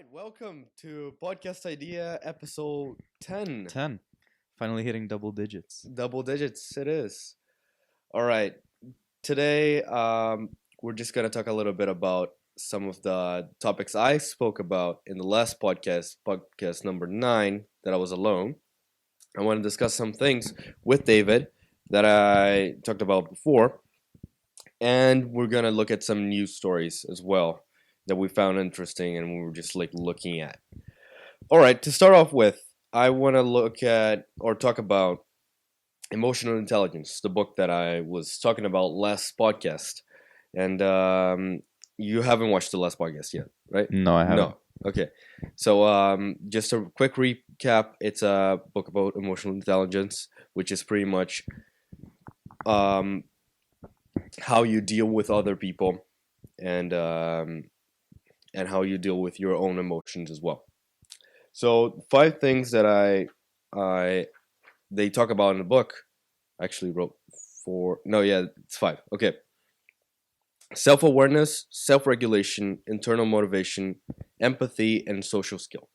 right, welcome to Podcast Idea episode 10. 10. Finally hitting double digits. Double digits, it is. All right, today we're just going to talk a little bit about some of the topics I spoke about in the last podcast number 9, that I was alone. I want to discuss some things with David that I talked about before, and we're going to look at some news stories as well that we found interesting and we were just like looking at. All right, to start off with, I want to look at or talk about Emotional Intelligence, the book that I was talking about last podcast. And you haven't watched the last podcast yet, right? No, I haven't. No. Okay. So just a quick recap. It's a book about emotional intelligence, which is pretty much how you deal with other people and how you deal with your own emotions as well. So 5 things that they talk about in the book. I actually wrote 4. No, yeah, it's 5. Okay. Self-awareness, self-regulation, internal motivation, empathy, and social skill.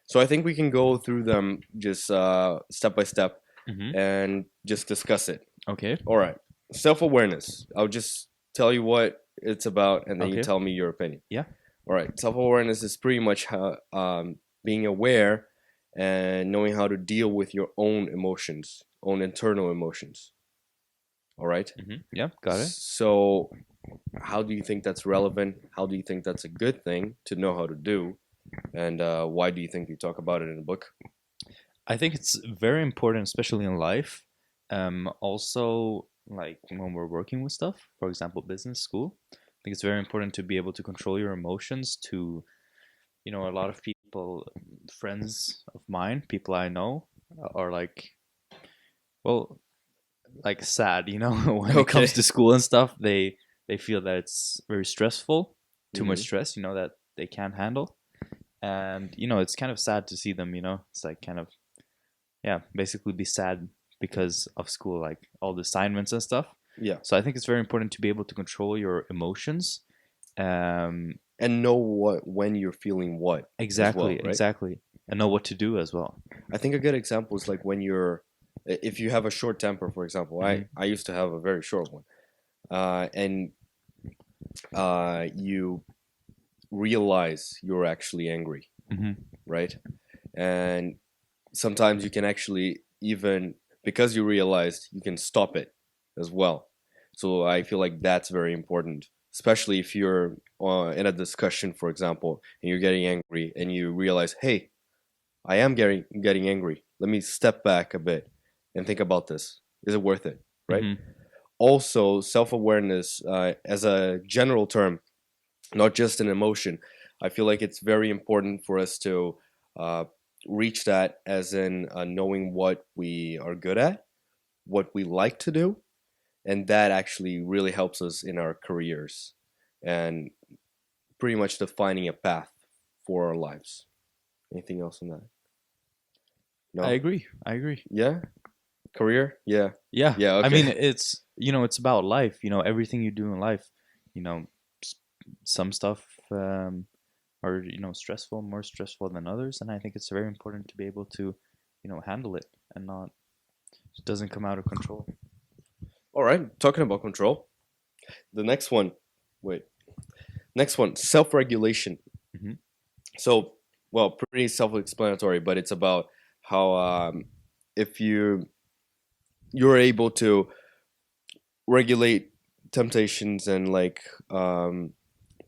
So I think we can go through them just step by step and just discuss it. Okay. All right. Self-awareness. I'll just tell you what it's about, and then you Okay. tell me your opinion. Yeah. All right. Self-awareness is pretty much how, being aware and knowing how to deal with your own emotions, own internal emotions. All right. Yeah, got it. So, how do you think that's relevant? How do you think that's a good thing to know how to do? And why do you think you talk about it in the book? I think it's very important, especially in life. Also, like when we're working with stuff, for example, business, school. I think it's very important to be able to control your emotions. A lot of people, friends of mine, people I know, are like, well, like sad. When it comes Okay. to school and stuff, they feel that it's very stressful, too much Mhm. stress. That they can't handle. And it's kind of sad to see them. It's like kind of, yeah, basically be sad because of school, like all the assignments and stuff. Yeah. So I think it's very important to be able to control your emotions. um And know when you're feeling what exactly, right? exactly, and know what to do as well. I think a good example is like when if you have a short temper, for example. I used to have a very short one, and you realize you're actually angry, Hmm. right? And sometimes you can actually, even because you realized, you can stop it as well. So I feel like that's very important, especially if you're in a discussion, for example, and you're getting angry and you realize, hey, I am getting angry. Let me step back a bit and think about this. Is it worth it? Right? Hmm. Also, self-awareness, as a general term, not just an emotion. I feel like it's very important for us to uh, reach that, as in knowing what we are good at, what we like to do, and that actually really helps us in our careers and pretty much defining a path for our lives. Anything else on that? I No? agree, I agree. Yeah? Career? Yeah. Yeah, Yeah, I mean, okay. it's about life. Everything you do in life. you know s- some stuff are stressful, more stressful than others, and I think it's very important to be able to handle it and not, it doesn't come out of control. All right. Talking about control. The next one. Wait. Next one, self-regulation. Hmm. So, well, pretty self-explanatory, but it's about how if you're able to regulate temptations and like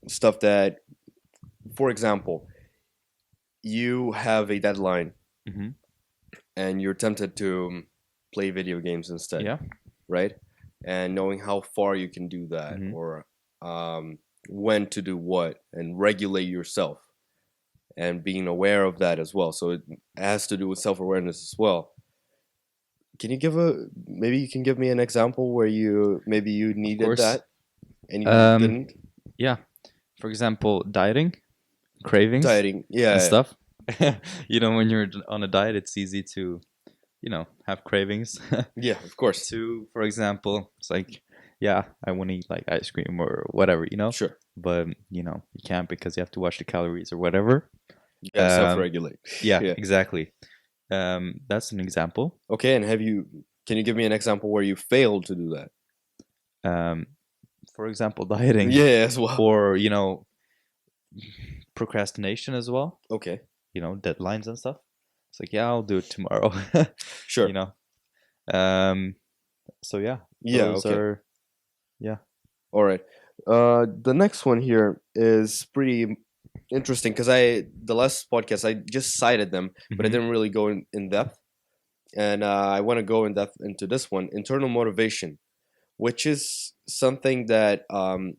stuff that, for example, you have a deadline Hmm. and you're tempted to play video games instead, Yeah. right? And knowing how far you can do that, Hmm. or when to do what, and regulate yourself, and being aware of that as well. So it has to do with self-awareness as well. Can you maybe you can give me an example where you Of needed course. that and you um didn't? yeah, for example, dieting, cravings Dieting. and Yeah. stuff. When you're on a diet, it's easy to have cravings. Yeah, of course. To, for example, it's like, yeah, I want to eat like ice cream or whatever, Sure. but you can't because you have to watch the calories or whatever. Yeah, self-regulate. Yeah, Yeah. exactly. That's an example. Okay, and can you give me an example where you failed to do that? Um, for example, dieting, Yeah, as well. or procrastination as well. Okay, Deadlines and stuff. It's like, yeah, I'll do it tomorrow. you sure. know. Um, so yeah, Yeah, those okay. are yeah. All right. The next one here is pretty interesting because the last podcast I just cited them, but I Hmm. didn't really go in depth, and I want to go in depth into this one: internal motivation, which is something that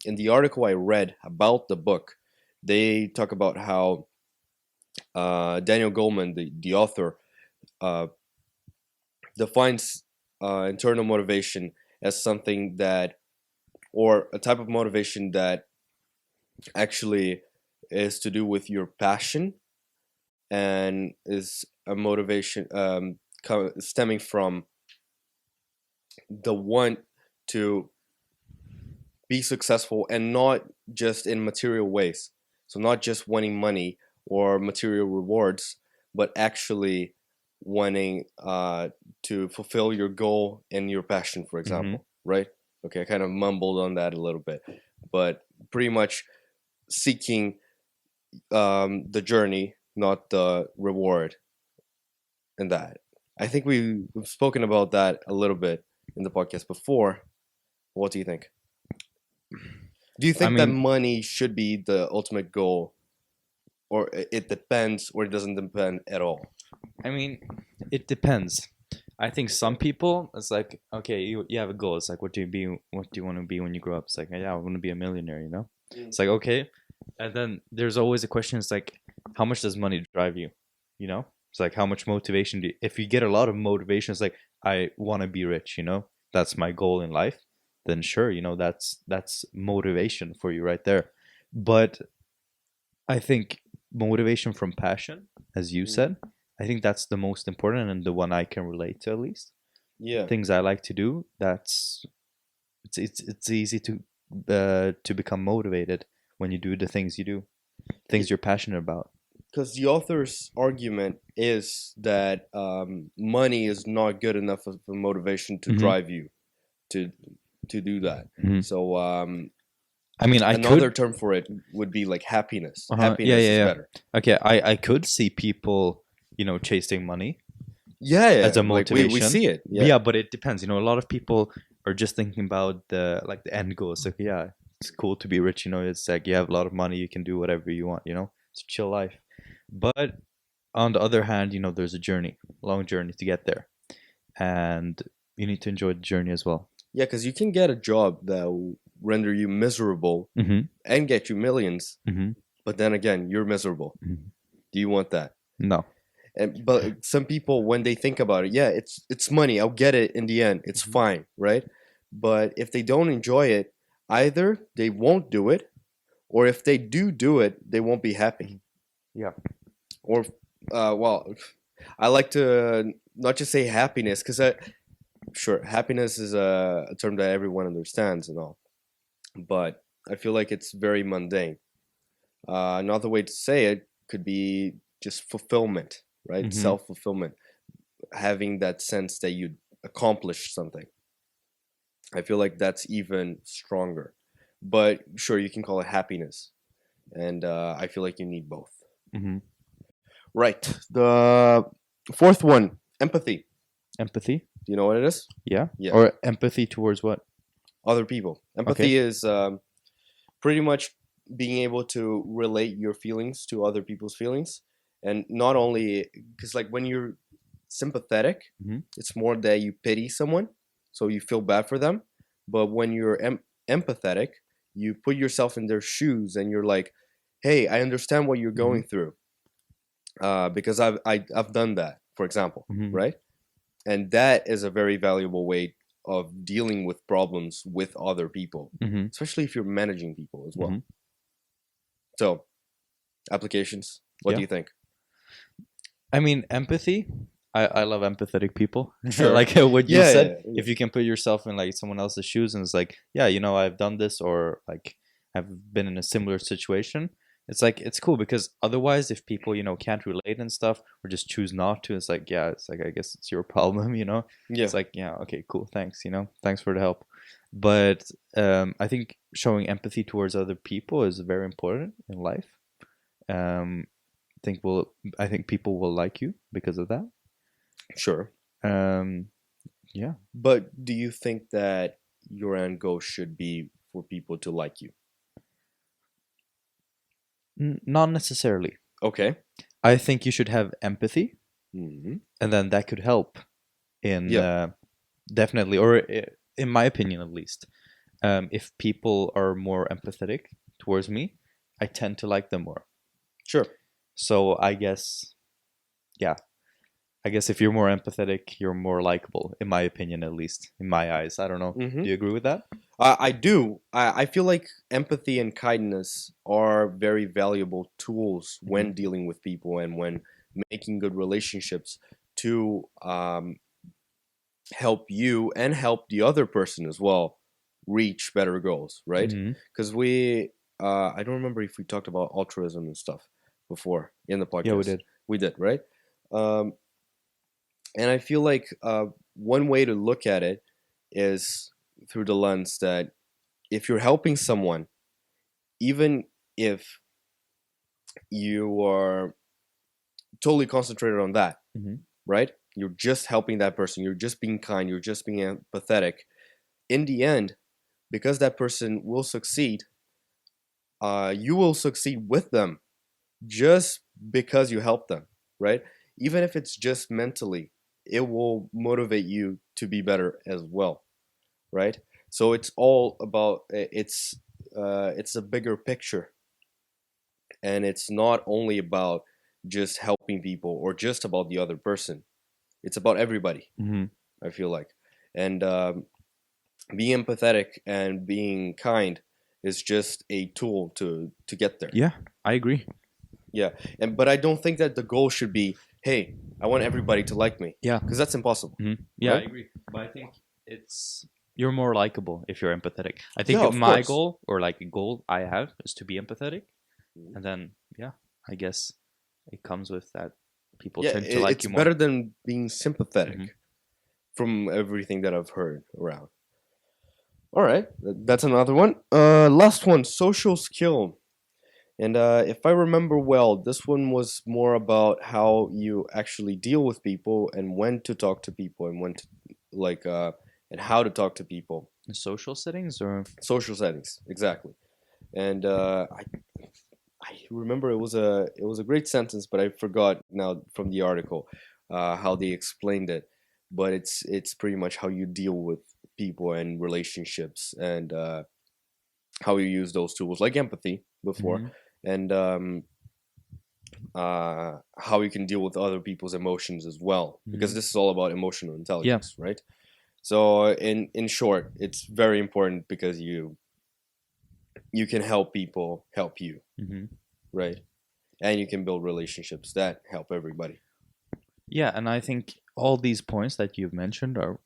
in the article I read about the book, they talk about how Daniel Goleman, the author, uh, defines internal motivation as something that, or a type of motivation that actually is to do with your passion and is a motivation stemming from the want to be successful and not just in material ways. So, not just wanting money or material rewards, but actually wanting to fulfill your goal and your passion, for Hmm. example, right? Okay, I kind of mumbled on that a little bit, but pretty much seeking the journey, not the reward in that. I think we've spoken about that a little bit in the podcast before. What do you think? Do you I think that mean, money should be the ultimate goal, or it depends, or it doesn't depend at all? I mean, it depends. I think some people, it's like, okay, you have a goal. It's like, what do you want to be when you grow up? It's like, yeah, I want to be a millionaire, you know? Mm. It's like, okay. And then there's always a question. It's like, how much does money drive you? You know? It's like, how much motivation if you get a lot of motivation, it's like, I want to be rich, That's my goal in life. Then sure, that's motivation for you right there. But I think motivation from passion, as you Mm. said, I think that's the most important and the one I can relate to at least. Yeah, Things I like to do, it's easy to become motivated when you do the things you do, things you're passionate about. because the author's argument is that money is not good enough of a motivation to Hmm. drive you to do that. Hmm. So I mean, I another could. term for it would be like happiness. Yeah, Happiness yeah, is yeah. better. Okay, I could see people, chasing money Yeah, as yeah. a Like we motivation. see it. But Yeah. yeah, but it depends. A lot of people are just thinking about the end goal. It's like, yeah, it's cool to be rich. It's like you have a lot of money, you can do whatever you want. It's a chill life. But on the other hand, there's a journey, long journey to get there, and you need to enjoy the journey as well. Yeah, because you can get a job that will render you miserable Mm-hmm. and get you millions, Mm-hmm. but then again, you're miserable. Mm-hmm. Do you want that? No. And but some people, when they think about it, yeah, it's money. I'll get it in the end. It's Mm-hmm. fine, right? But if they don't enjoy it, either they won't do it, or if they do it, they won't be happy. Yeah. Or, well, I like to not just say happiness, because sure, happiness is a term that everyone understands and all, but I feel like it's very mundane. Another way to say it could be just fulfillment, right? Mm-hmm. Self fulfillment, having that sense that you accomplished something. I feel like that's even stronger. But sure, you can call it happiness, and I feel like you need both. Mm-hmm. Right. The fourth one, empathy. Empathy. Do you know what it is? Yeah. Yeah, Or empathy towards what? other people. Okay. Empathy is pretty much being able to relate your feelings to other people's feelings, and not only because like when you're sympathetic, Mm-hmm. it's more that you pity someone, so you feel bad for them. But when you're empathetic, you put yourself in their shoes, and you're like, "Hey, I understand what you're Mm-hmm. going through, because I've done that, for example, Mm-hmm. right?" And that is a very valuable way of dealing with problems with other people, Mm-hmm. especially if you're managing people as Mm-hmm. well. So, applications. What do Yeah. you think? I mean, empathy. I love empathetic people. Sure. Like what you Yeah, yeah, said, yeah. if you can put yourself in like someone else's shoes and it's like, yeah, I've done this or like I've been in a similar situation. It's like it's cool because otherwise, if people can't relate and stuff, or just choose not to, it's like yeah, it's like I guess it's your problem, you know. Yeah, It's like yeah, okay, cool, thanks, thanks for the help. But I think showing empathy towards other people is very important in life. Um, think will I think people will like you because of that. sure. Um, yeah, But do you think that your end goal should be for people to like you? Not necessarily. Okay. I think you should have empathy, Hmm. and then that could help in Yeah, definitely, or in my opinion at least. If people are more empathetic towards me, I tend to like them more. sure. So I guess, yeah, I guess if you're more empathetic, you're more likable, in my opinion, at least in my eyes. I don't know. Hmm. Do you agree with that? I do. I feel like empathy and kindness are very valuable tools Hmm. when dealing with people and when making good relationships to help you and help the other person as well reach better goals, right? Hmm. Because I don't remember if we talked about altruism and stuff before in the Yeah, we podcast. did. We did, right? Um, and I feel like one way to look at it is through the lens that if you're helping someone, even if you are totally concentrated on that, Hmm. right? You're just helping that person, you're just being kind, you're just being empathetic. In the end, because that person will succeed, you will succeed with them just because you help them, right? Even if it's just mentally, it will motivate you to be better as well, right? So it's all about it's a bigger picture, and it's not only about just helping people or just about the other person. It's about everybody. Hmm. I feel like, and being empathetic and being kind is just a tool to get there. Yeah, I agree. Yeah, and but I don't think that the goal should be, hey, I want everybody to like me, Yeah. because that's impossible, Yeah, I right? agree. But I think it's you're more likable if you're empathetic. I Yeah, think of my course. goal or like a goal I have is to be empathetic, and then yeah, I guess it comes with that. People Yeah, tend to like it's you more. better than being Hmm. sympathetic from everything that I've heard around. All right, that's another one. Last one, social skill. And if I remember well, this one was more about how you actually deal with people and when to talk to people and when to like and how to talk to people. In social settings, or Social settings, exactly. And I remember it was a great sentence, but I forgot now from the article how they explained it. But it's pretty much how you deal with people and relationships and how you use those tools like empathy before hmm and how you can deal with other people's emotions as well, because hmm this is all about emotional yeah, intelligence, right? So in short, it's very important because you can help people help you, hmm right? And you can build relationships that help everybody. yeah, and I think all these points that you've mentioned are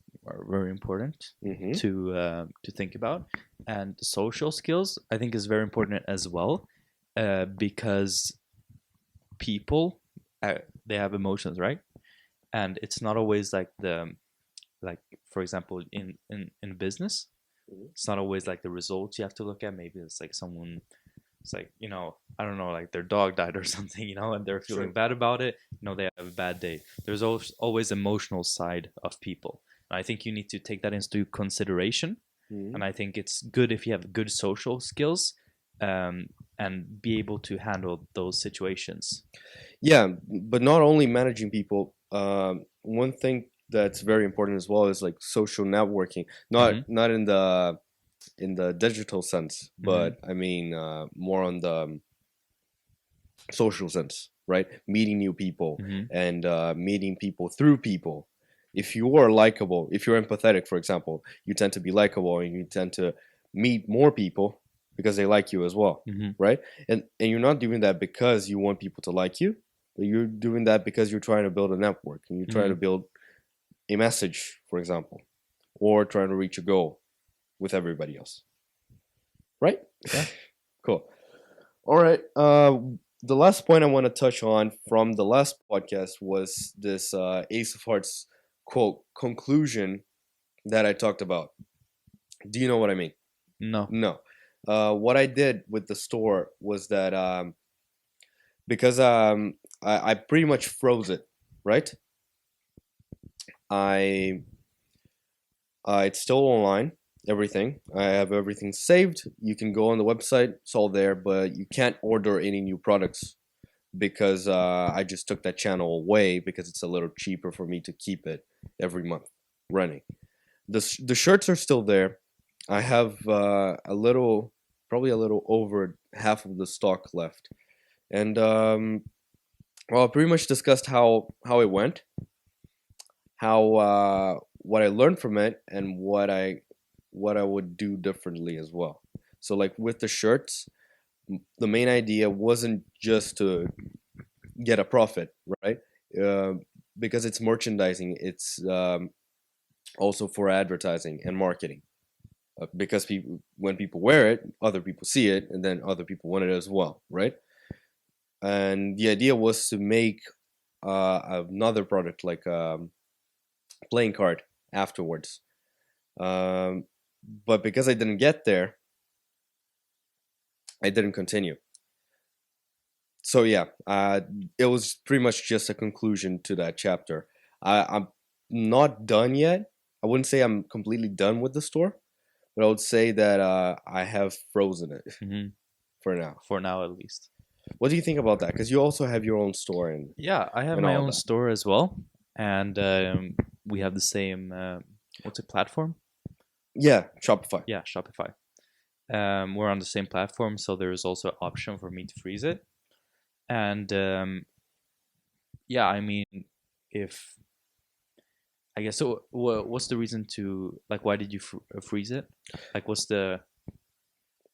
very important Mm-hmm. to think about, and social skills I think is very important as well, because people they have emotions, right? And it's not always like like for example in business, it's not always like the results you have to look at. Maybe it's like someone, it's like I don't know, like their dog died or something, and they're feeling True. bad about it. They have a bad day. There's always emotional side of people, and I think you need to take that into consideration. Mm-hmm. And I think it's good if you have good social skills, um, and be able to handle those situations. Yeah, but not only managing people. One thing that's very important as well is like social networking. Not Hmm. not in the digital sense, Hmm. but I mean more on the social sense, right? Meeting new people Hmm. and meeting people through people. If you are likable, if you're empathetic, for example, you tend to be likable and you tend to meet more people because they like you as well, Hmm. right? And you're not doing that because you want people to like you, but you're doing that because you're trying to build a network and you're trying to Hmm. build a message, for example, or trying to reach a goal with everybody else, right? Yeah. Cool. All right. The last point I want to touch on from the last podcast was this Ace of Hearts quote conclusion that I talked about. Do you know what I mean? No. No. What I did with the store was that because I pretty much froze it, right? I it's still online, everything. I have everything saved. You can go on the website, it's all there, but you can't order any new products because I just took that channel away because it's a little cheaper for me to keep it every month running. The shirts are still there. I have probably a little over half of the stock left, and well, I pretty much discussed how it went, how what I learned from it, and what I would do differently as well. So like with the shirts, the main idea wasn't just to get a profit, right? Uh, because it's merchandising, it's also for advertising and marketing. Because people, when people wear it, other people see it, and then other people want it as well, right? And the idea was to make another product like playing card afterwards. Um, but because I didn't get there, I didn't continue. So yeah, it was pretty much just a conclusion to that chapter. I'm not done yet. I wouldn't say I'm completely done with the store, but I would say that I have frozen it Hmm. for now. For now, at least. What do you think about that? Because you also have your own store Yeah, I have and my all own that. store as well, and we have the same. What's it, platform? Yeah, Shopify. Yeah, Shopify. We're on the same platform, so there is also an option for me to freeze it. And yeah, I mean, if I guess so, what's the reason to like? Why did you freeze it? Like, what's the?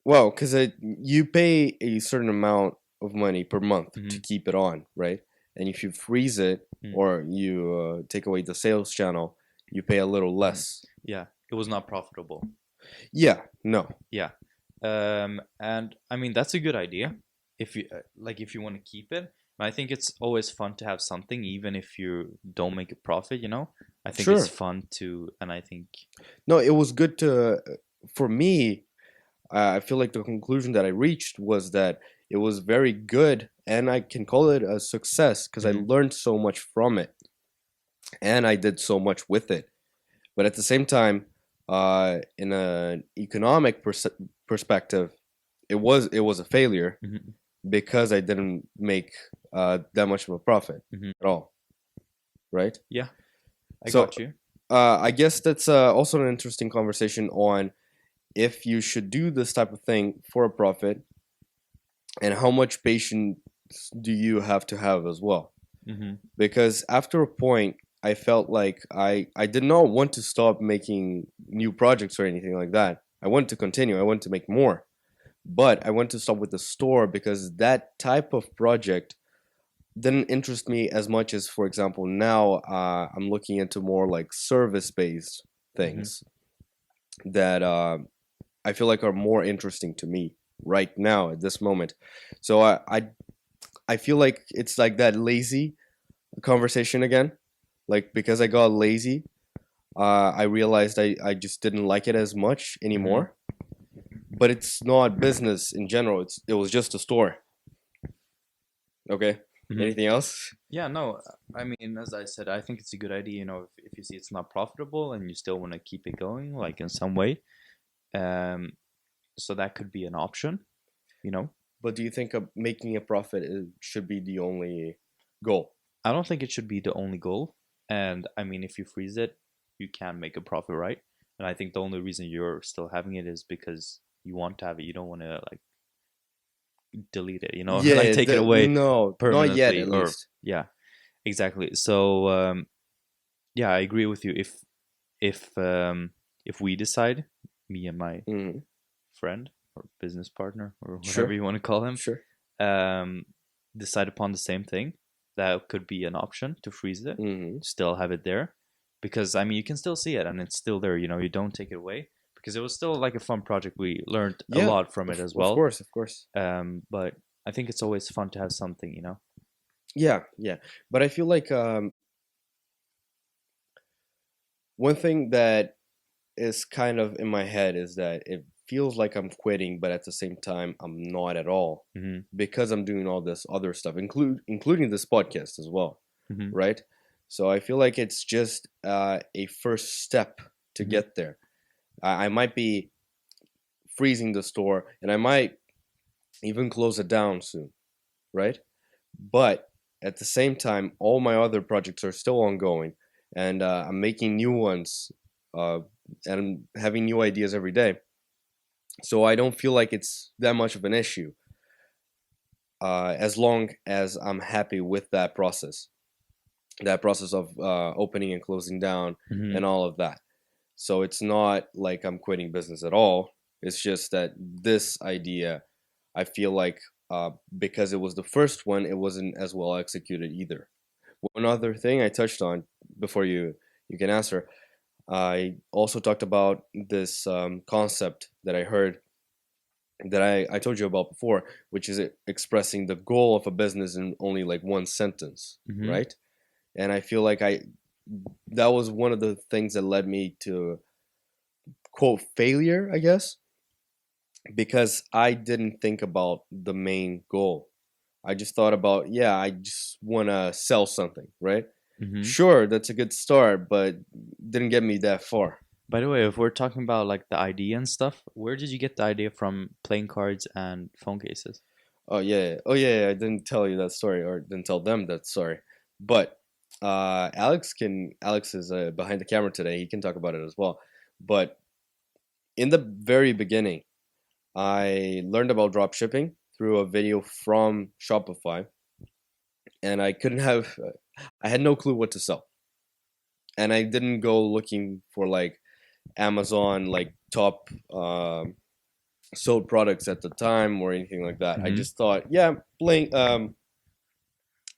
Well, because you pay a certain amount of money per month to Mhm. keep it on, right? And if you freeze it Mm. or you take away the sales channel, you pay a little Mhm. less. Yeah, it was not profitable. Yeah, no, Yeah, and I mean that's a good idea if you like if you want to keep it. But I think it's always fun to have something, even if you don't make a profit. I think it's sure. fun to, and I think. No, it was good to, for me, I feel like the conclusion that I reached was that it was very good and I can call it a success because I Mhm. learned so much from it and I did so much with it. But at the same time, in an economic perspective, it was a failure Mhm. because I didn't make that much of a profit Mhm. at all, right? Yeah, I So got you. I guess that's also an interesting conversation on if you should do this type of thing for a profit and how much patience do you have to have as well. Hmm. Because after a point, I felt like I did not want to stop making new projects or anything like that. I wanted to continue. I wanted to make more, but I wanted to stop with the store because that type of project didn't interest me as much as, for example, now I'm looking into more like service based Hmm. things that I feel like are more interesting to me right now at this moment. So I feel like it's like that lazy conversation again. Like because I got lazy, I realized I just didn't like it as much Hmm. anymore. But it's not business in general. It was just a store. Okay. Hmm. Anything else? Yeah, no, I mean, as I said, I think it's a good idea, if you see it's not profitable and you still want to keep it going, like in some way. Um, so that could be an option, you know. But do you think making a profit should be the only goal? I don't think it should be the only goal. And I mean, if you freeze it, you can make a profit, right? And I think the only reason you're still having it is because you want to have it. You don't want to like delete it, or like Yeah. take it away No, not yet permanently, at or least. yeah, exactly. So yeah, I agree with you. If we decide, me and my Hmm. friend or business partner or whatever Sure. you want to call him, Sure. um, decide upon the same thing, that could be an option to freeze it, Hmm. still have it there, because I mean you can still see it and it's still there. You don't take it away because it was still like a fun project. We learned a Yeah, lot from it as of well. course, of course. But I think it's always fun to have something, you know. Yeah, yeah. But I feel like one thing that is kind of in my head is that it feels like I'm quitting, but at the same time, I'm not at all Hmm. because I'm doing all this other stuff, including this podcast as well, Hmm. right? So I feel like it's just a first step to Hmm. get there. I might be freezing the store, and I might even close it down soon, right? But at the same time, all my other projects are still ongoing, and I'm making new ones, uh, and I'm having new ideas every day. So I don't feel like it's that much of an issue, as long as I'm happy with that process of opening and closing down, Hmm. and all of that. So it's not like I'm quitting business at all. It's just that this idea, I feel like, because it was the first one, it wasn't as well executed either. One other thing I touched on before you can answer, I also talked about this concept that I heard that I told you about before, which is expressing the goal of a business in only like one sentence, Hmm. right? And I feel like I that was one of the things that led me to quote failure, I guess, because I didn't think about the main goal. I just thought about, yeah, I just want to sell something, right? Hmm. Sure, that's a good start, but didn't get me that far. By the way, if we're talking about like the idea and stuff, where did you get the idea from playing cards and phone cases? Oh yeah, oh yeah, I didn't tell you that story, or didn't tell them that story. But Alex is behind the camera today. He can talk about it as well. But in the very beginning, I learned about drop shipping through a video from Shopify, and I had no clue what to sell, and I didn't go looking for like Amazon like top sold products at the time or anything like that. I Hmm. just thought, yeah, playing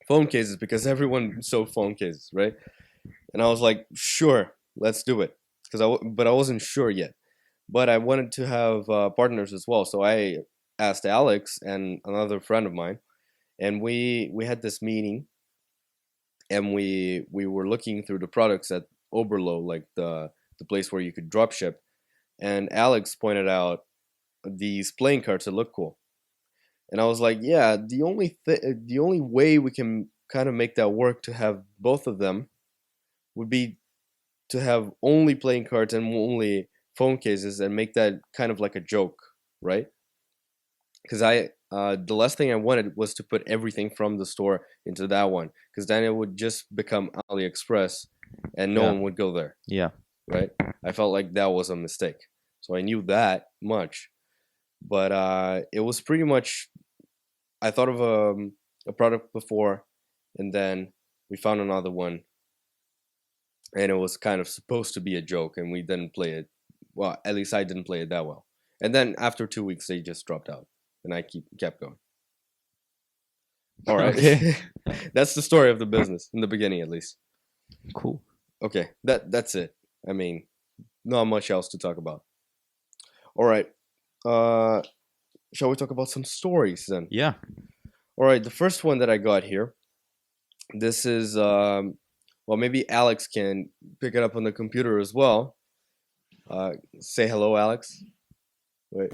phone cases because everyone sold phone cases, right? And I was like, sure, let's do it, but I wasn't sure yet. But I wanted to have partners as well, so I asked Alex and another friend of mine, and we had this meeting, and we were looking through the products at Oberlo, like the place where you could drop ship, and Alex pointed out these playing cards that look cool, and I was like, yeah, the only way we can kind of make that work to have both of them would be to have only playing cards and only phone cases, and make that kind of like a joke, right? Because the last thing I wanted was to put everything from the store into that one, because then it would just become AliExpress, and no Yeah, one would go there, yeah. right? I felt like that was a mistake, so I knew that much, but it was pretty much, I thought of a product before, and then we found another one, and it was kind of supposed to be a joke, and we didn't play it. Well, at least I didn't play it that well. And then after 2 weeks, they just dropped out, and I kept going. All right, Okay, that's the story of the business in the beginning, at least. cool. Okay, that's it. I mean, not much else to talk about. All right, uh, shall we talk about some stories then? Yeah. All right, the first one that I got here. This is well, maybe Alex can pick it up on the computer as well. Say hello, Alex. Wait,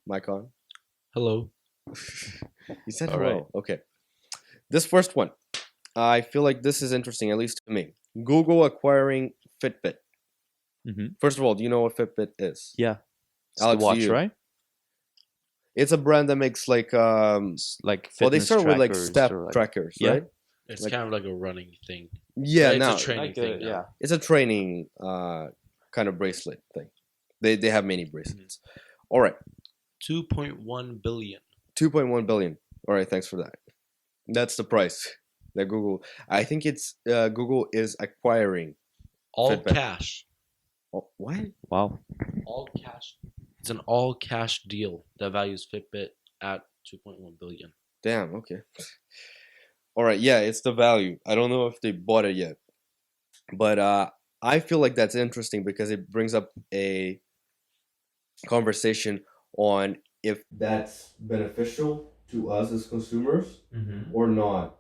mic on. Hello. You said All right. hello. Okay. This first one, I feel like this is interesting, at least to me. Google acquiring Fitbit. Hmm. First of all, do you know what Fitbit is? Yeah. It's the Alex, do watch, you? right? It's a brand that makes like It's like well, they fitness start with like trackers step or like trackers, yeah, right? It's Like, kind of like a running thing. yeah, It's a now training thing now. yeah. it's a training kind of bracelet thing. They have many bracelets. All right, 2.1 billion. 2.1 billion. All right, thanks for that. That's the price that Google. I think it's Google is acquiring All Fitbit. cash. Oh, what? Wow. All cash. It's an all cash deal that values Fitbit at 2.1 billion. Damn. Okay. All right. Yeah, it's the value. I don't know if they bought it yet, but I feel like that's interesting because it brings up conversation on if that's beneficial to us as consumers or not,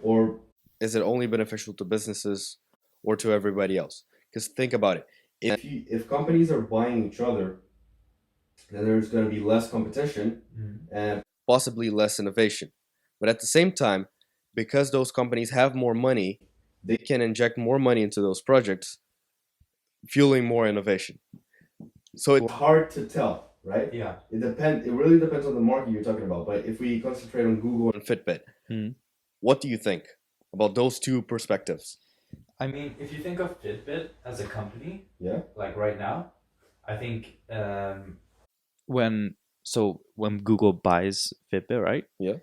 or is it only beneficial to businesses or to everybody else? Because think about it, if companies are buying each other, then there's going to be less competition and possibly less innovation. But at the same time, because those companies have more money, they can inject more money into those projects, fueling more innovation. So it's hard to tell, right? Yeah. It really depends on the market you're talking about. But if we concentrate on Google and Fitbit, what do you think about those two perspectives? I mean, if you think of Fitbit as a company, Yeah. like right now, I think when Google buys Fitbit, right? Yeah.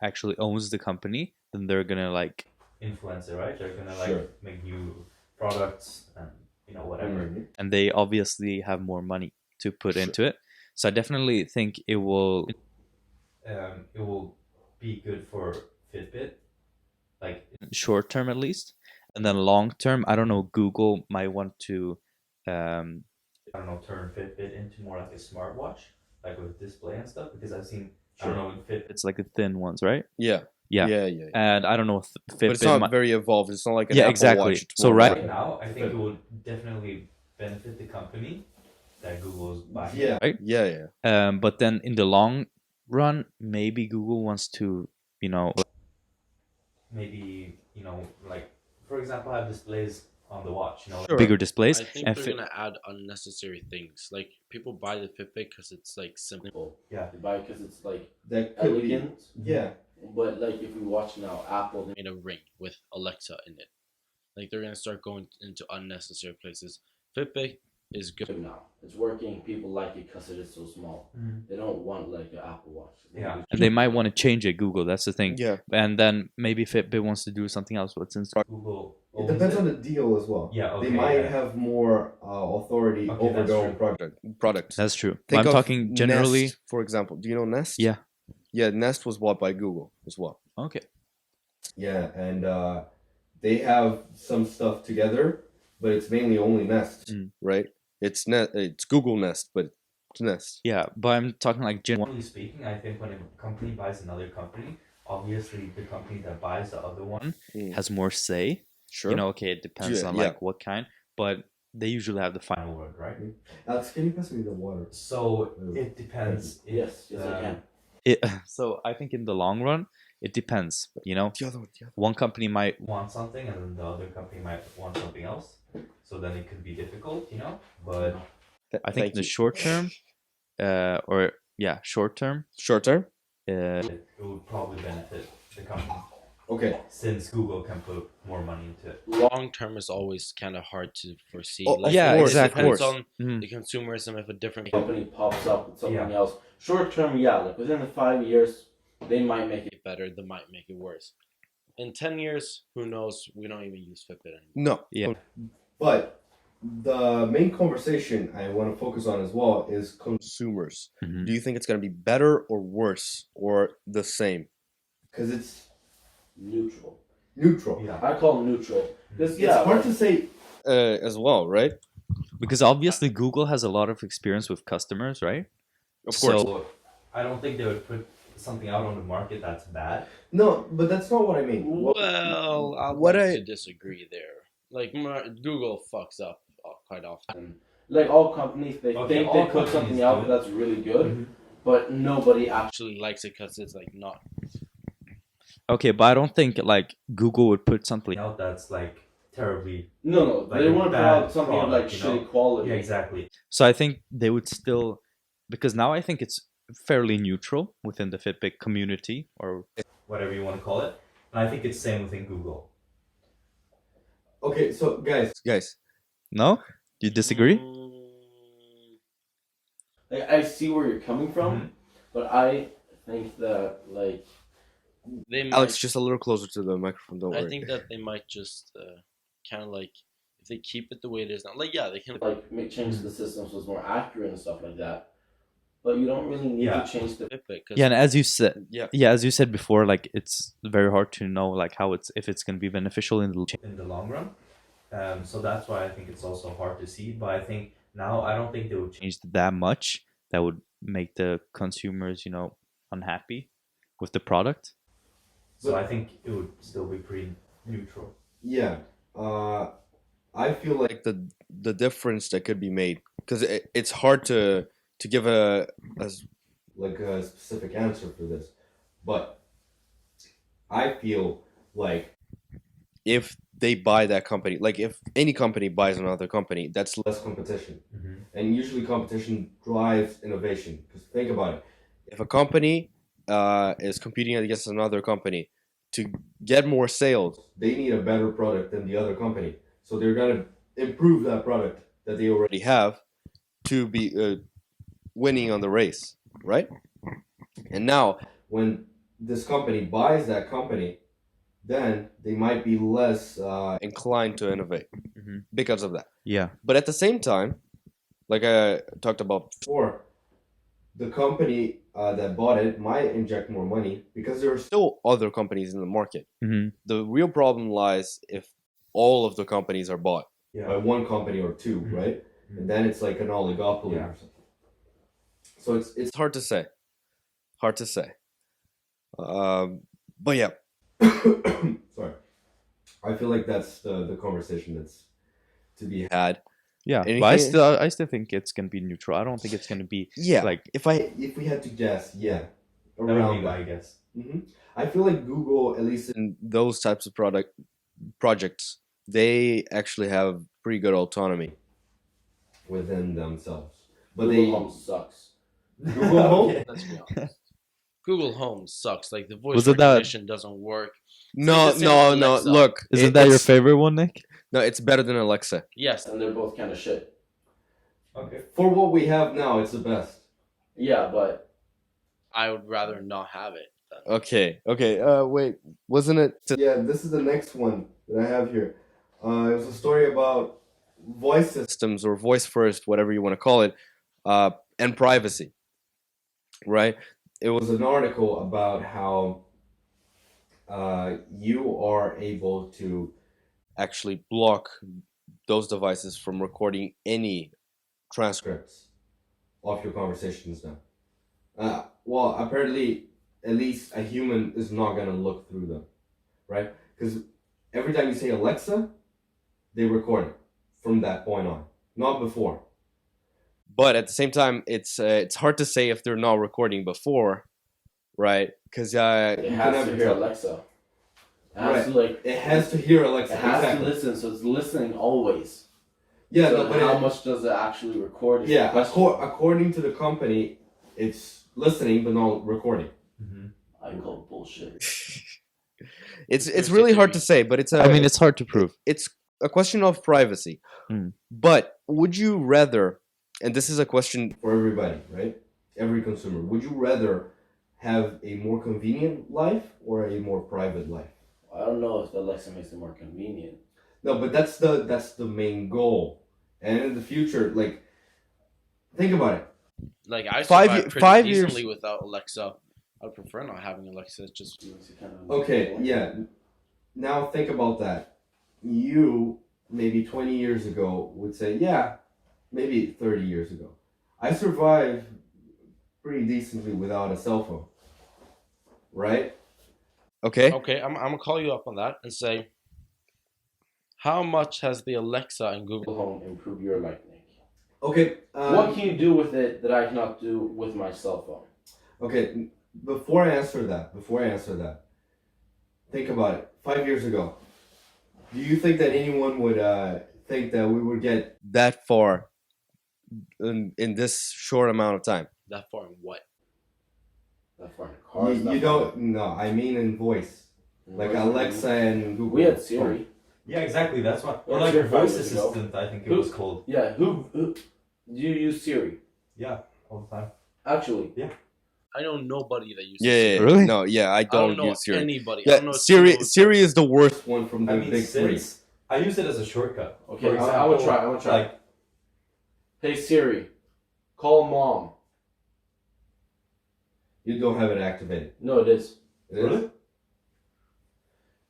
Actually owns the company, then they're gonna like influence it, right? They're gonna like Sure. make new products and whatever. Mhm. And they obviously have more money to put Sure. into it. So I definitely think it will be good for Fitbit, like short term at least, and then long term, I don't know. Google might want to, turn Fitbit into more like a smartwatch, like with display and stuff. Because I've seen, I don't know, in Fitbit's like the thin ones, right? Yeah. Yeah. Yeah. And I don't know if Fitbit. But it's not very evolved. It's not like an Yeah, Apple exactly. Watch. It's So more right like- now, I think it would definitely benefit the company that Google's buying. Yeah. Right? Yeah. But then in the long run, maybe Google wants to, maybe like for example, have displays on the watch, Sure. bigger displays. I think and they're gonna add unnecessary things. Like people buy the Fitbit because it's like simple. Yeah. They buy it because it's like That could be. elegant. Yeah. But like if we watch now, Apple made a ring with Alexa in it. Like they're gonna start going into unnecessary places. Fitbit is good now. It's working. People like it because it is so small. They don't want like an Apple Watch. Yeah, and they might want to change it. Google. That's the thing. Yeah. And then maybe Fitbit wants to do something else, but since Google It depends on the deal as well. Yeah, okay, They might yeah. have more authority Okay, over that's their own true. products. That's true. Think I'm of talking generally. Nest, for example. Do you know Nest? Yeah. Yeah, Nest was bought by Google as well. Okay. Yeah, and they have some stuff together, but it's mainly only Nest, right? It's Google Nest, but it's Nest. Yeah, but I'm talking like generally speaking. I think when a company buys another company, obviously the company that buys the other one has more say. Sure. Okay, it depends on like what kind, but they usually have the final word, right? Alex, can you pass me the water? So it depends. Yes, I can. So I think in the long run, it depends. The other one. One company might want something, and then the other company might want something else. So then it could be difficult, But I think in the short term, short term, it would probably benefit the company. Okay. Since Google can put more money into it. Long term is always kind of hard to foresee. Oh, yeah, it exactly. depends on Mhm. the consumerism. If a different company pops up with something Yeah. else. Short term, yeah, like within the 5 years, they might make it better, they might make it worse. In 10 years, who knows? We don't even use Fitbit anymore. No. Yeah. But the main conversation I want to focus on as well is consumers. Mhm. Do you think it's going to be better or worse or the same? Because it's neutral. neutral. Yeah. I call it neutral. Because It's yeah, hard like, to say as well, right? Because obviously Google has a lot of experience with customers, right? Of course. So I don't think they would put something out on the market that's bad. No, but that's not what I mean. Well, I'd like to disagree there. Like Google fucks up quite often. like all companies, they Okay, think all they put companies something do out it. that's really good, Mhm. but nobody actually. Actually likes it because it's like not. Okay, but I don't think like Google would put something out that's like terribly. No, Like they a want to put bad out something of like product, you know? shitty quality. exactly. So I think they would still, because now I think it's fairly neutral within the Fitbit community or whatever you want to call it, and I think it's same within Google. Okay, so guys, No, do you disagree? Like, I see where you're coming from, Mhm. but I think that like They might, Alex, just a little closer to the microphone. Don't worry. I think that they might just kind of like if they keep it the way it is now. Like yeah, they can. like make change the system so it's more accurate and stuff like that. But you don't really need Yeah. to change the. Fitbit, 'cause Yeah, and as you said, Yeah. as you said before, like it's very hard to know like how if it's going to be beneficial in the long run. So that's why I think it's also hard to see. But I think Now I don't think they would change that much. That would make the consumers, unhappy with the product. So I think it would still be pretty neutral. Yeah. I feel like the difference that could be made, because it's hard to give a specific answer for this, but I feel like if they buy that company, like if any company buys another company, that's less competition. Mm-hmm. And usually competition drives innovation. Because think about it. If a company is competing against another company to get more sales, they need a better product than the other company. So they're going to improve that product that they already have to be winning on the race, right? And now, when this company buys that company, then they might be less inclined to innovate because of that. Yeah. But at the same time, like I talked about before, the company that bought it might inject more money because there are still other companies in the market. Mm-hmm. The real problem lies if all of the companies are bought by one company or two, Mm-hmm. right? Mm-hmm. And then it's like an oligopoly or something. So it's hard to say. Hard to say. But yeah. Sorry. I feel like that's the conversation that's to be had. Yeah, Anything? but I still think it's gonna be neutral. I don't think it's gonna be like if we had to guess, that around would be my guess. Mm-hmm. I feel like Google, at least in those types of projects, they actually have pretty good autonomy within themselves. But Google Home sucks. Google Home? Let's be honest. Google Home sucks. Like the voice Was it that- recognition doesn't work. No. It's the same with Alexa. Look, Isn't that your favorite one, Nick? No, it's better than Alexa. Yes, and they're both kind of shit. Okay. For what we have now, it's the best. Yeah, but I would rather not have it. Okay. Wait, wasn't it? Yeah, this is the next one that I have here. It was a story about voice systems or voice first, whatever you want to call it, and privacy. Right? It was an article about how you are able to actually block those devices from recording any transcripts of your conversations now. Well, apparently, at least a human is not going to look through them, right? Because every time you say Alexa, they record it from that point on, not before. But at the same time, it's hard to say if they're not recording before, right? Because it has to hear Alexa. It has to hear Alexa. It has to listen, so it's listening always. Yeah, so but how much does it actually record? Yeah, according to the company, it's listening but not recording. Mm-hmm. I call bullshit. It's really hard to say, but it's hard to prove. It's a question of privacy. Mm. But would you rather, and this is a question for everybody, right? Every consumer, would you rather have a more convenient life or a more private life? I don't know if the Alexa makes it more convenient. No, but that's the main goal. And in the future, like, think about it. Like I survived pretty decently without Alexa. I would prefer not having Alexa. It just makes it kind of okay. Yeah. Now think about that. You maybe 20 years ago would say, yeah, maybe 30 years ago, I survived pretty decently without a cell phone. Right? Okay. Okay, I'm gonna call you up on that and say, how much has the Alexa and Google Home improved your life, Nick? Okay. What can you do with it that I cannot do with my cell phone? Okay. Before I answer that, think about it. 5 years ago, do you think that anyone would think that we would get that far in this short amount of time? That far in what? That far in cars? You don't. No, I mean in voice. Like Alexa and Google. We had Siri. Yeah, exactly. That's why. Or like your voice assistant, I think it was called. Yeah. Who? Do you use Siri? Yeah, all the time. Actually. Yeah. I know nobody that uses Siri. Really? No, yeah, I don't know use Siri. Anybody. Yeah, Siri is the worst one from the big three. I use it as a shortcut. Okay, example, I would try. Like, hey Siri, call mom. You don't have it activated. No, it is. Really?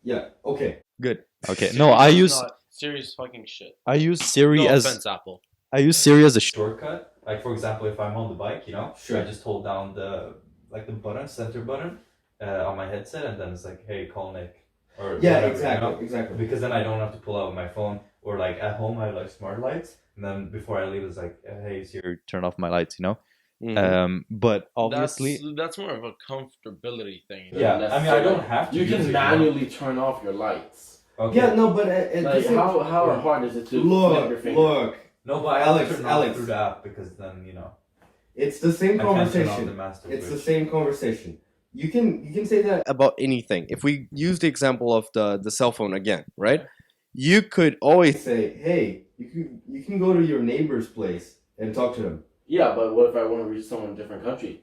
Yeah. Okay. Good. Okay. No, I use Siri's fucking shit. I use Siri no as offense, Apple. I use Siri as a shortcut. Like for example, if I'm on the bike, Sure. I just hold down the button, center button, on my headset, and then it's like, hey, call Nick, or Yeah, whatever, exactly, exactly. Because then I don't have to pull out my phone, or like at home I have like smart lights, and then before I leave it's like, hey Siri, turn off my lights, Mhm. But obviously, that's more of a comfortability thing. yeah, I mean I don't have to. You use can it, manually turn off your lights. Okay. Yeah, no, but Like how hard is it to flip your finger? look. No, but Alex, Turn Alex. off through the app because then It's the same I can't turn off the conversation. master It's the switch. same conversation. You can say that about anything. If we use the example of the cell phone again, right? You could always say, "Hey, you can go to your neighbor's place and talk to them. Yeah, but what if I want to reach someone in a different country?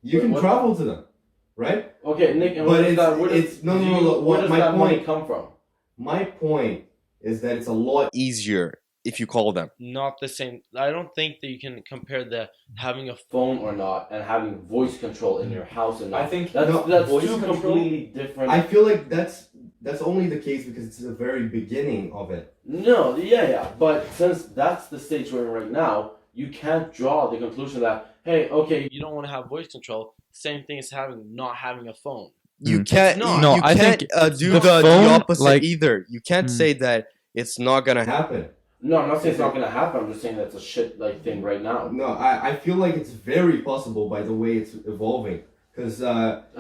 You can What- travel to them, right?" Okay, Nick, and But where does where does my that money point- come from? My point is that it's a lot easier if you call them. Not the same. I don't think that you can compare the having a phone or not and having voice control in your house and not. I think that's No, that's voice two control- completely different. I feel like that's only the case because it's the very beginning of it. No, yeah, but since that's the stage we're in right now, you can't draw the conclusion that hey, okay, you don't want to have voice control. Same thing as not having a phone. You Mm. can't. It's not. You, No, you I can't think do the the phone, opposite like- either. You can't Mm. say that it's not gonna happen. No, I'm not saying it's not gonna happen. I'm just saying that's a shit thing right now. No, I feel like it's very possible by the way it's evolving. Because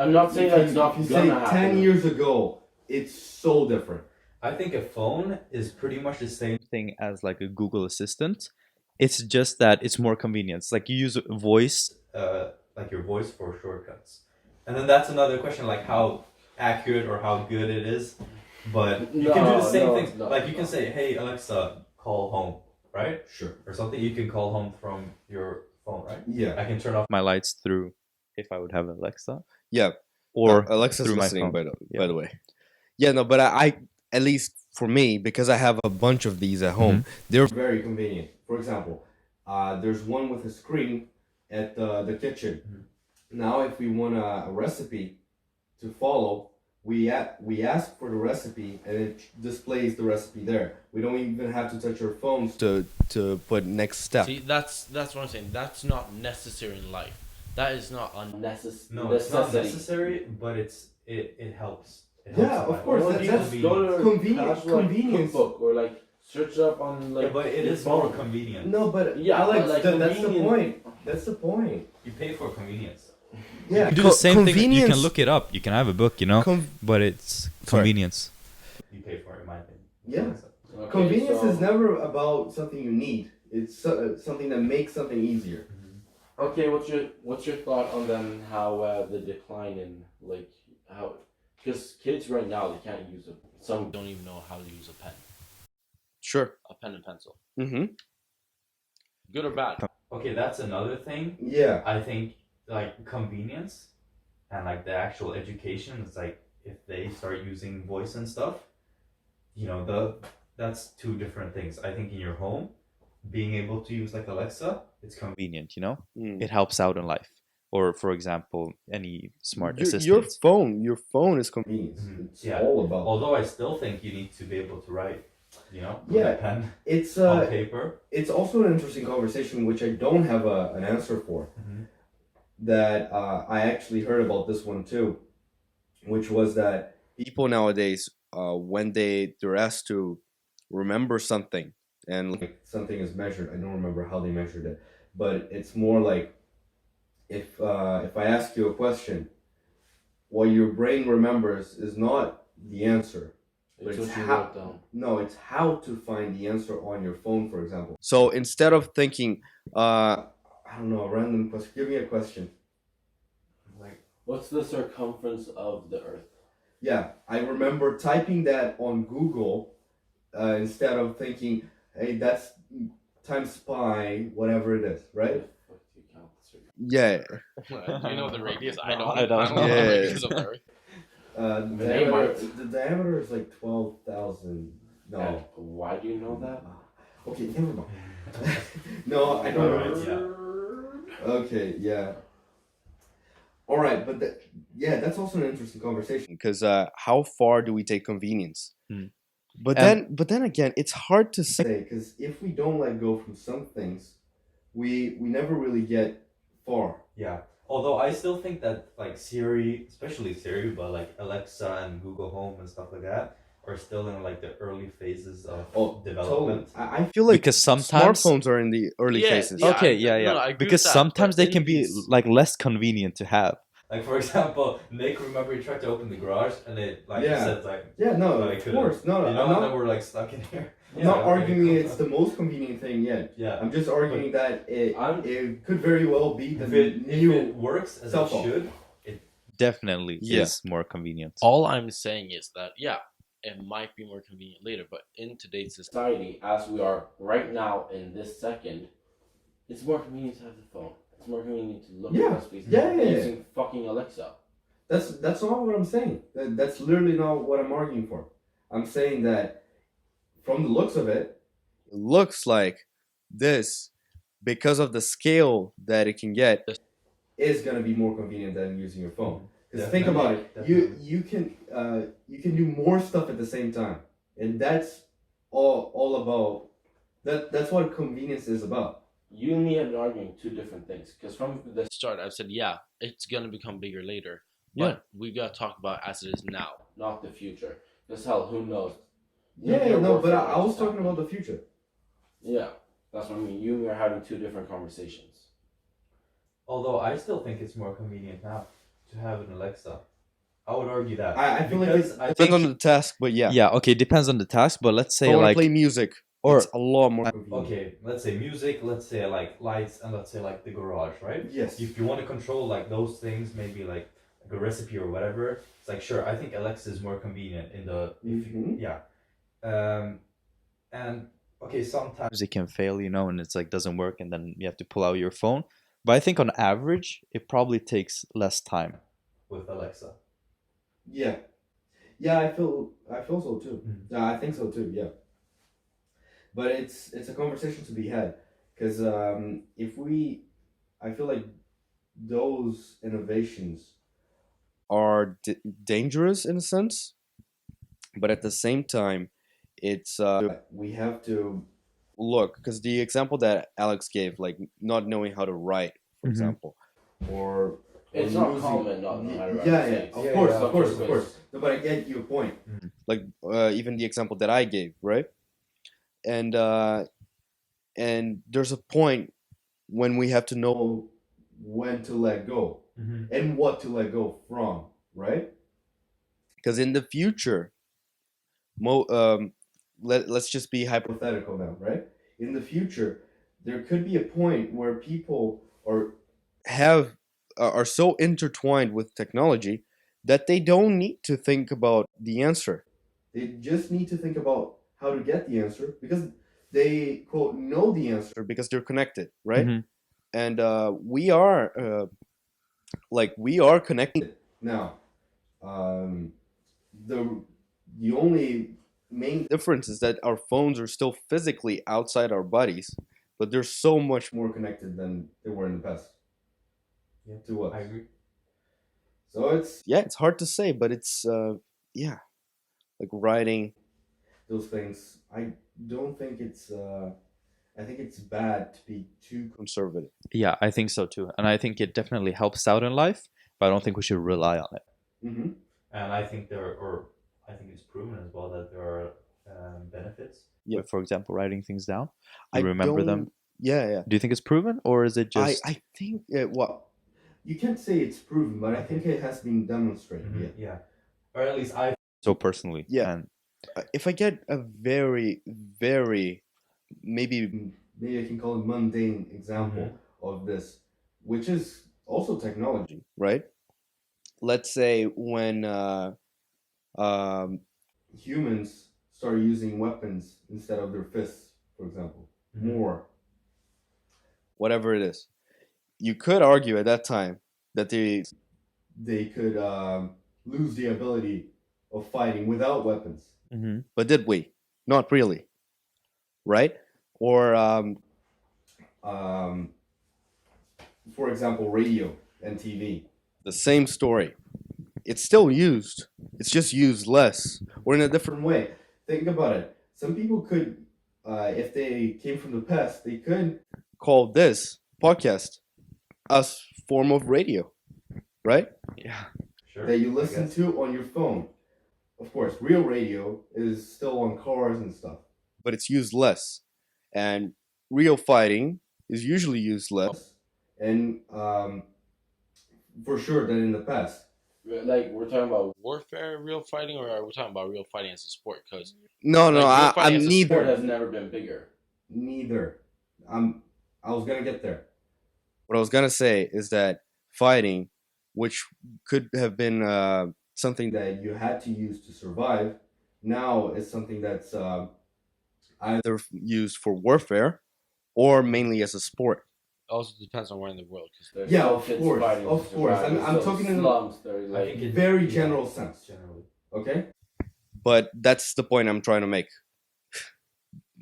I'm not saying that it's not if you say gonna happen. 10 years ago, it's so different. I think a phone is pretty much the same thing as like a Google Assistant. It's just that it's more convenient. It's like you use voice, like your voice for shortcuts. And then that's another question, like how accurate or how good it is. But you can do the same thing. Like you can say, "Hey Alexa, call home," right? Sure. Or something. You can call home from your phone, right? Yeah. I can turn off my lights through if I would have Alexa. Yeah. Or Alexa's through my listening, phone. by the Yeah. way. Yeah, no, but I at least for me, because I have a bunch of these at home, they're very convenient. For example, there's one with a screen at the kitchen. Now, if we want a recipe to follow, we ask for the recipe and it displays the recipe there. We don't even have to touch our phones to put next step. See, that's what I'm saying. That's not necessary in life. That is not unnecessary. No, it's not necessary, but it helps. It helps Yeah, a of lot. course, Or that's- you that's just go to convenient- casual, like, convenience. cookbook or like search it up on like. Yeah, but it your is more phone. convenient. No, but Yeah, Alex, but, like, that's the convenient- point. That's the point. You pay for convenience. Yeah, You do the same thing. You can look it up. You can have a book, but it's convenience. You pay for it, in my opinion. Yeah. Okay, Convenience so- is never about something you need. It's something that makes something easier. Okay, what's your thought on then how the decline in like how because kids right now they can't use some don't even know how to use a pen, Sure. a pen and pencil, Mm-hmm. good or bad. Okay, that's another thing. Yeah. I think like convenience and like the actual education is like if they start using voice and stuff, that's two different things. I think in your home, being able to use like Alexa, it's convenient. Convenient, Mm. it helps out in life. Or for example, any smart Your assistant. your phone is convenience. Mhm. It's Yeah. all about. Although I still think you need to be able to write, with Yeah. a pen It's on paper. it's also an interesting conversation which I don't have an answer for. Mhm. That I actually heard about this one too, which was that people nowadays, when they're asked to remember something and like something is measured, I don't remember how they measured it, but it's more like if I ask you a question, what your brain remembers is not the answer. But It's it's what you how- wrote down. No, it's how to find the answer on your phone, for example. So instead of thinking, I don't know, a random question. Give me a question. Like What's the circumference of the Earth? Yeah, I remember typing that on Google instead of thinking, hey, that's times pi, whatever it is, right? What do you count the circumference? Yeah. Do you know the radius? I No, don't. I don't. know the Yeah. radius of the Earth. The diameter is like 12,000. No. And why do you know that? Okay, never mind. No, I don't Alright, know. Okay, yeah. All right, but that's also an interesting conversation because how far do we take convenience? But And- then again, it's hard to say because if we don't let go from some things, we never really get far. Yeah. Although I still think that like Siri, especially Siri, but like Alexa and Google Home and stuff like that are still in like the early phases of development. I feel like Because sometimes- smartphones are in the early Yeah, phases. yeah. Okay, I agree with because that, sometimes but they in can be these- like less convenient to have. Like for example, Nick, remember you tried to open the garage and it like Yeah. you said like Yeah, no, Like, of course, no, you I'm know, not. and then we're like stuck in here. I'm not okay, arguing cool. it's the most convenient thing yet. Yeah. I'm just arguing that I'm- it could very well be the If it new. works as cell it phone. should, Definitely Yeah. is more convenient. All I'm saying is that yeah, it might be more convenient later, but in today's society, Society, as we are right now in this second, it's more convenient to have the phone. It's more convenient to look Yeah. at us Yeah, yeah, yeah. using fucking Alexa. That's not what I'm saying. That's literally not what I'm arguing for. I'm saying that from the looks of it, it looks like this because of the scale that it can get is gonna be more convenient than using your phone. Because think about it, Definitely. you can do more stuff at the same time, and that's all about that. That's what convenience is about. You and me have been arguing two different things. Because from the start, I've said yeah, it's gonna become bigger later, Yeah. but we gotta talk about as it is now. not the future. Because hell, who knows? Yeah, Nuclear no, but warfare I was just talking happened. about the future. Yeah, that's what I mean. You and me are having two different conversations. Although I still think it's more convenient now to have an Alexa. I would argue that. I feel like Because it I depends think- on the task, but yeah. Yeah, okay, depends on the task, but let's If say I want to like play music, or- it's a lot more convenient. Okay, let's say music, let's say like lights, and let's say like the garage, right? Yes. If you want to control like those things, maybe like a recipe or whatever, it's like sure, I think Alexa is more convenient in the Mhm. yeah. And okay, sometimes it can fail, and it's like doesn't work, and then you have to pull out your phone. But I think on average, it probably takes less time. with Alexa. Yeah. Yeah, I feel so too. Mhm. Yeah, I think so too. Yeah. But it's a conversation to be had because I feel like those innovations are dangerous in a sense, but at the same time, it's we have to look because the example that Alex gave, like not knowing how to write, for Mhm. example, or It's not losing- common not knowing how to write. Yeah, It's- yeah, of yeah, course, yeah, of course, of because- course. No, but I get your point. Like even the example that I gave, right? And there's a point when we have to know when to let go Mm-hmm. and what to let go from, right? Because in the future, let's just be hypothetical now, right? In the future, there could be a point where people are so intertwined with technology that they don't need to think about the answer. They just need to think about how to get the answer because they quote know the answer because they're connected, right? Mhm. And we are connected now. The only main difference is that our phones are still physically outside our bodies, but they're so much more connected than they were in the past. Yeah, to us. I agree. So it's hard to say, but it's like writing those things. I don't think it's I think it's bad to be too conservative. Yeah, I think so too, and I think it definitely helps out in life, but I don't think we should rely on it. Mm-hmm. And I think I think it's proven as well that there are benefits. Yeah. For example, writing things down. You remember them. Yeah, yeah. Do you think it's proven, or is it just? I think you can't say it's proven, but I think it has been demonstrated. Mhm. Yeah. Yeah. Or at least I So personally, Yeah. And If I get a very, very maybe I can call it mundane example of this, which is also technology, right? Let's say when humans start using weapons instead of their fists, for example, more, whatever it is, you could argue at that time that they could lose the ability of fighting without weapons. Mhm. But did we? Not really, right? Or for example, radio and TV. The same story. It's still used. It's just used less or in a different way. think about it. Some people could, if they came from the past, they could call this podcast a form of radio, right? Yeah. Sure. That you I listen guess. to on your phone. Of course, real radio is still on cars and stuff, but it's used less. And real fighting is usually used less. And for sure than in the past. Like, we're talking about warfare, real fighting, or are we talking about real fighting as a sport? Because No, no, real fighting I'm as a sport neither. has never been bigger. Neither. I was gonna get there. What I was gonna say is that fighting, which could have been something that you had to use to survive, now is something that's either used for warfare or mainly as a sport. Also depends on where in the world. Cause Yeah, of course. I'm talking in slums. They're I like think it, very yeah, general sense. Generally. Okay, but that's the point I'm trying to make.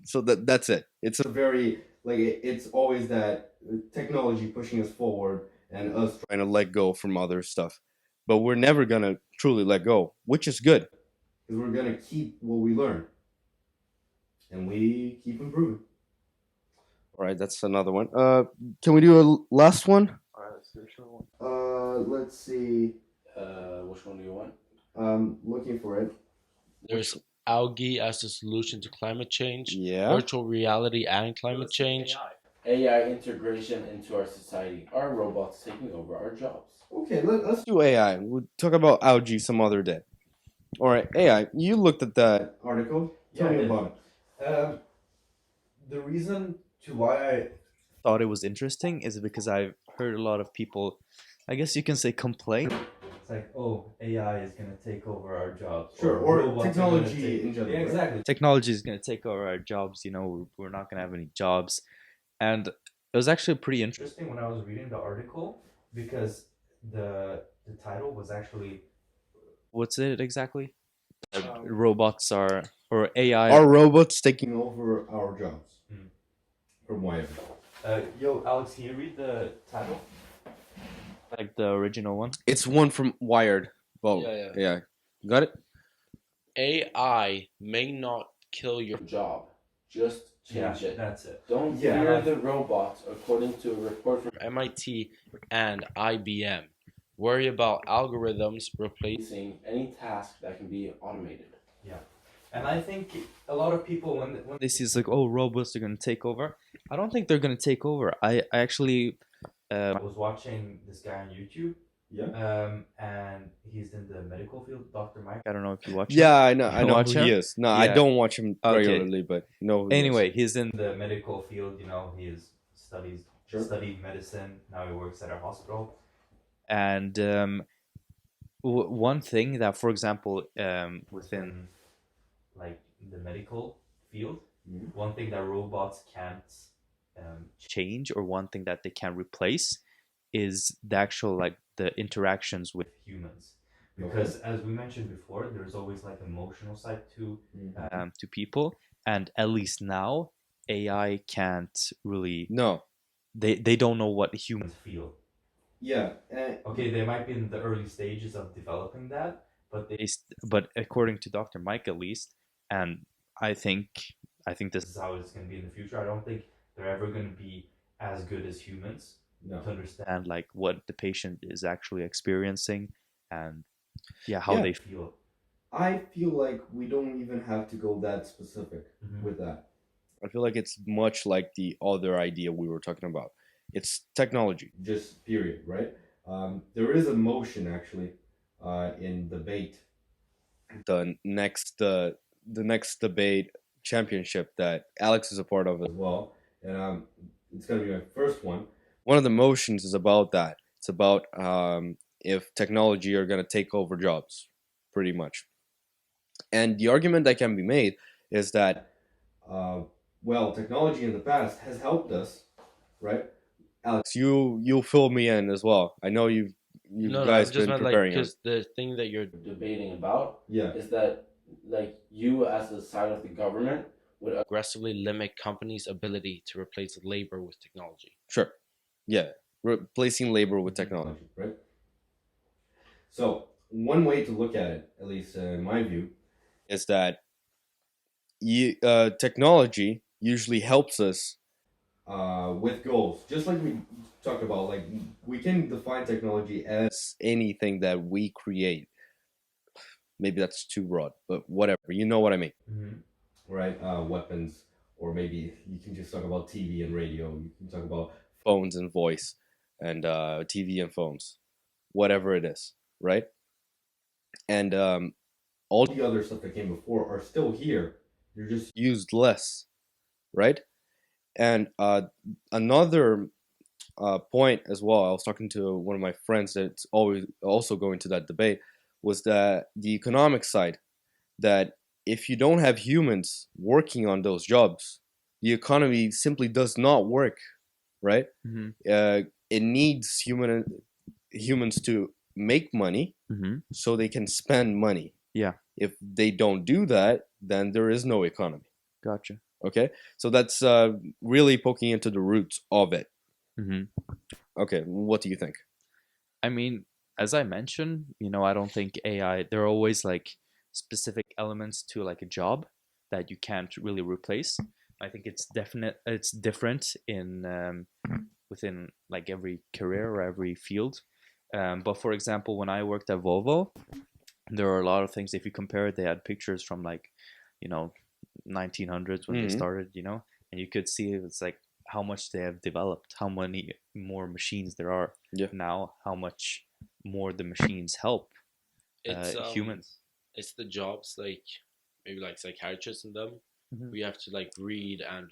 So that's it. It's a very it's always that technology pushing us forward and us trying to let go from other stuff, but we're never gonna truly let go, which is good because we're gonna keep what we learn and we keep improving. All right, that's another one. Can we do a last one? All right, let's do a short one. Let's see. which one do you want? Looking for it. There's algae as a solution to climate change. Yeah. Virtual reality and climate change. AI integration into our society. Are robots taking over our jobs? Okay, let's do AI. We'll talk about algae some other day. All right, AI. You looked at that article. Tell me about it. The reason to why I Thought it was interesting is because I've heard a lot of people, I guess you can say, complain. it's like, oh, AI is gonna take over our jobs. Sure, or robots are technology gonna take- in general, Yeah, right? exactly. Technology is going to take over our jobs. You know, we're not going to have any jobs. And it was actually pretty interesting. Interesting when I was reading the article because the title was actually What's it exactly? Robots are, or AI. Are robots taking over our jobs? Hmm. From Wired. yo, Alex, can you read the title? Like the original one. It's one from Wired. Well, Yeah. yeah. Got it? AI may not kill your job. Just change it. That's it. Don't Yeah. fear the robots, according to a report from MIT and IBM. Worry about algorithms replacing any task that can be automated. And I think a lot of people when They see it's like, oh, robots are going to take over. I don't think they're going to take over. I actually, I was watching this guy on YouTube, Yeah. and he's in the medical field, Dr. Mike. I don't know if you watch. Yeah, I know. You I know watch who him? he is. No, I Yeah. don't watch him Okay. regularly, but know who he is. Anyway, he's in. In the medical field, you know, studied medicine. Now he works at a hospital. And one thing that, for example, within like the medical field, Mhm. one thing that robots can't change, or one thing that they can replace, is the actual, like, the interactions with humans, because as we mentioned before, there's always like emotional side to to people, and at least now AI can't really. No. They don't know what humans. feel. Yeah. Okay, they might be in the early stages of developing that, but But according to Dr. Mike, at least, and I think this this is how it's going to be in the future. I don't think they're ever going to be as good as humans No. to understand and like what the patient is actually experiencing, and how Yeah. they feel. I feel like we don't even have to go that specific Mhm. with that. I feel like it's much like the other idea we were talking about. It's technology. Just period, right? There is a motion actually in debate. The next debate championship that Alex is a part of as well, and it's gonna be my first one. One of the motions is about that. It's about if technology are gonna take over jobs, pretty much. And the argument that can be made is that, technology in the past has helped us, right? Alex, you'll fill me in as well. I know you No, guys I just been meant like preparing us. because the thing that you're debating about Yeah. is that like you as the side of the government would aggressively limit companies' ability to replace labor with technology. Sure. Yeah. Replacing labor with technology, right? So one way to look at it, at least in my view, is that technology usually helps us with goals. Just like we talked about, like we can define technology as anything that we create. Maybe that's too broad, but whatever. You know what I mean, Mm-hmm. right? Weapons, or maybe you can just talk about TV and radio. You can talk about phones and voice, and TV and phones, whatever it is, right? And all the other stuff that came before are still here. They're just used less, right? And another point as well, I was talking to one of my friends that's always also going to that debate, was that the economic side, that if you don't have humans working on those jobs, the economy simply does not work, right? Mm-hmm. It needs humans to make money Mm-hmm. so they can spend money. Yeah. If they don't do that, then there is no economy. Gotcha. Okay, so that's really poking into the roots of it. Mm-hmm. Okay, what do you think? I mean, as I mentioned, I don't think AI, there are always like specific elements to like a job that you can't really replace. I think it's different in within like every career or every field. But for example, when I worked at Volvo, there are a lot of things. If you compare it, they had pictures from like, 1900s when they Mhm. started, and you could see it's like how much they have developed, how many more machines there are Yeah. now, how much more the machines help It's humans. It's the jobs like maybe like psychiatrists and them. Mhm. We have to like read and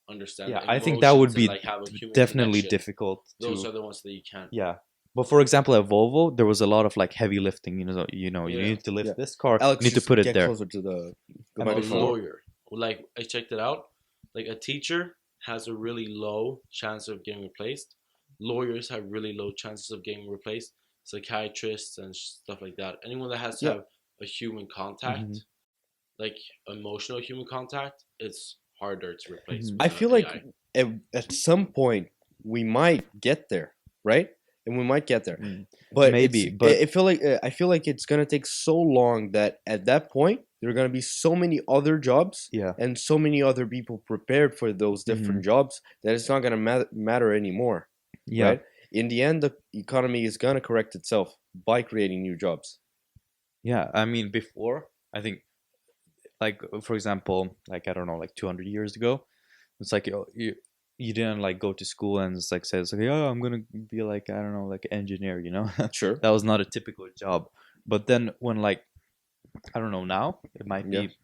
understand. Yeah, the I think that would emotions and, be like have a human definitely connection. difficult Those to. are the ones that you can't. Yeah. But for example, at Volvo, there was a lot of like heavy lifting. You Yeah. need to lift Yeah. this car. Alex, you need to just put it get there. closer to the And A before- lawyer, like I checked it out. Like a teacher has a really low chance of getting replaced. Lawyers have really low chances of getting replaced. Psychiatrists and stuff like that. Anyone that has to Yeah. have a human contact, Mhm. like emotional human contact, it's harder to replace. Mhm. with I a feel like AI. at some point we might get there, right? And we might get there, Mm. but Maybe, it's, but- I feel like it's gonna take so long that at that point there are gonna be so many other jobs Yeah. and so many other people prepared for those different jobs that it's not gonna matter anymore. Yeah. Right? In the end, the economy is gonna correct itself by creating new jobs. Yeah. I mean, before, I think, like, for example, like, I don't know, like 200 years ago, it's like you didn't like go to school and it's like says, okay, oh, I'm going to be like, I don't know, like an engineer, Sure. That was not a typical job. But then when like, I don't know, now it might be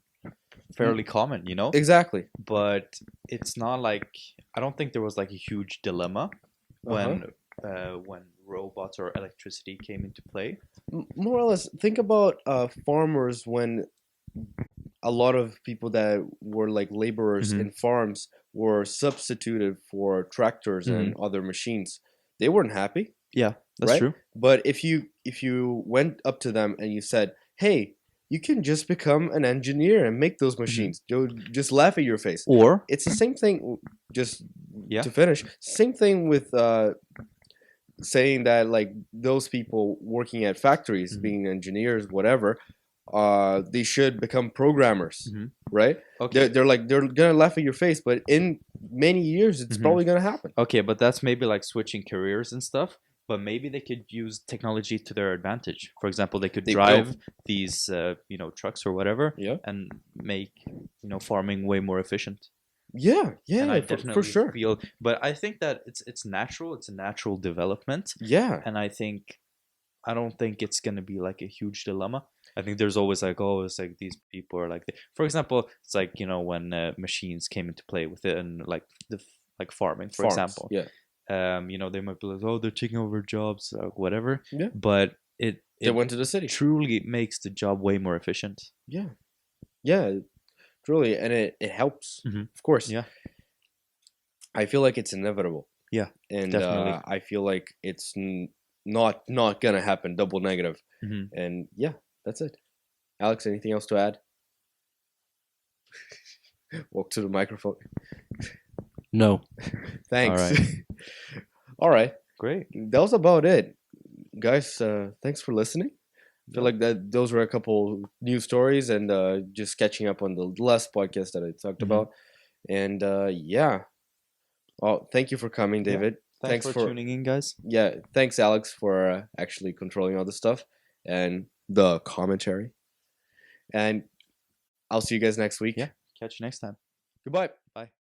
fairly common, Exactly. but it's not like, I don't think there was like a huge dilemma when robots or electricity came into play. More or less, think about farmers when a lot of people that were like laborers Mhm. in farms were substituted for tractors and other machines. They weren't happy. Yeah, that's Right? true. But if you went up to them and you said, "Hey, you can just become an engineer and make those machines," they'll just laugh at your face. Or It's the same thing. Just Yeah. to finish, same thing with saying that like those people working at factories, Mhm. being engineers, whatever, they should become programmers, Mhm. right? okay, They're gonna laugh at your face, but in many years, it's Mhm. probably gonna happen. okay, but that's maybe like switching careers and stuff. But maybe they could use technology to their advantage. For example, they could They drive will. these, trucks or whatever, Yeah. and make farming way more efficient. Yeah, And I for definitely sure. feel, but I think that it's natural. It's a natural development, Yeah, and I don't think it's gonna be like a huge dilemma. I think there's always like, oh, it's like these people are like, for example, it's like when machines came into play with it and like like farming, for farms, example. Yeah, They might be like, oh, they're taking over jobs, whatever. Yeah. But it they went to the city. truly makes the job way more efficient. Yeah, yeah, truly, and it helps, Mhm. of course. Yeah. I feel like it's inevitable. Yeah, and definitely. I feel like it's not gonna happen. Double negative, Mhm. and yeah, that's it. Alex, anything else to add? Walk to the microphone. No. Thanks. All right. All right. Great. That was about it, guys. Thanks for listening. I feel like that those were a couple new stories and just catching up on the last podcast that I talked Mhm. about. And yeah. Oh, thank you for coming, Yeah. David. Thanks for tuning in, guys. Yeah, thanks, Alex, for actually controlling all the stuff and the commentary. And I'll see you guys next week. Yeah. Catch you next time. Goodbye. Bye.